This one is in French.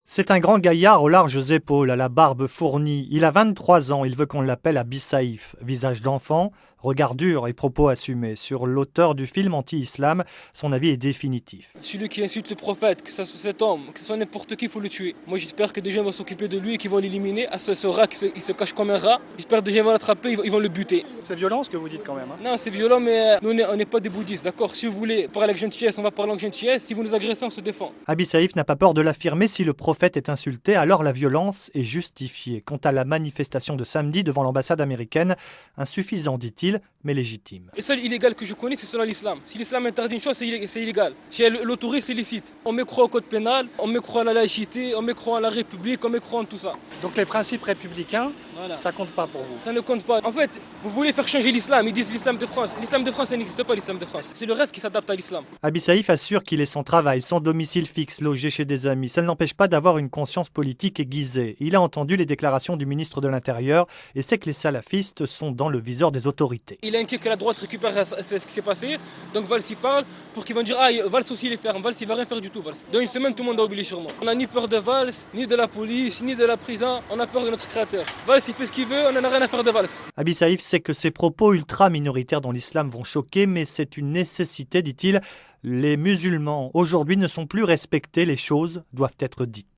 C'est un grand gaillard aux larges épaules, à la barbe fournie. Il a 23 ans, il veut qu'on l'appelle Abi Saïf. Visage d'enfant, regard dur et propos assumés. Sur l'auteur du film anti-islam, son avis est définitif. Celui qui insulte le prophète, que ce soit cet homme, que ce soit n'importe qui, il faut le tuer. Moi j'espère que des gens vont s'occuper de lui et qu'ils vont l'éliminer. À ce rat, il se cache comme un rat. J'espère que des gens vont l'attraper, ils vont le buter. C'est violent ce que vous dites quand même. Non, c'est violent, mais nous on n'est pas des bouddhistes, d'accord? Si vous voulez parler avec gentillesse, on va parler avec gentillesse. Si vous nous agressez, on se défend. Abi Saïf n'a pas peur de l'affirmer, si le prophète est insulté, alors la violence est justifiée. Quant à la manifestation de samedi devant l'ambassade américaine, insuffisant, dit-il, mais légitime. Le seul illégal que je connais, c'est selon l'islam. Si l'islam interdit une chose, c'est illégal. Chez l'autoriste, c'est licite. On me croit au code pénal, on me croit à la laïcité, on me croit à la République, on me croit en tout ça. Donc les principes républicains, Voilà. ça compte pas pour vous. Ça ne compte pas. En fait, vous voulez faire changer l'islam, ils disent l'islam de France. L'islam de France, ça n'existe pas, l'islam de France. C'est le reste qui s'adapte à l'islam. Abi Saïf assure qu'il est son travail, son domicile fixe, logé chez des amis. Ça ne l'empêche pas d'avoir une conscience politique aiguisée. Il a entendu les déclarations du ministre de l'Intérieur et sait que les salafistes sont dans le viseur des autorités. Il est inquiet que la droite récupère ce qui s'est passé. Donc Valls y parle pour qu'ils vont dire ah, Valls aussi il est ferme. Valls il va rien faire du tout. Valls. Dans une semaine, tout le monde a oublié sur moi. On n'a ni peur de Valls, ni de la police, ni de la prison. On a peur de notre créateur. Valls il fait ce qu'il veut, on n'en a rien à faire de Valls. Abi Saïf sait que ces propos ultra-minoritaires dans l'islam vont choquer, mais c'est une nécessité, dit-il. Les musulmans aujourd'hui ne sont plus respectés, les choses doivent être dites.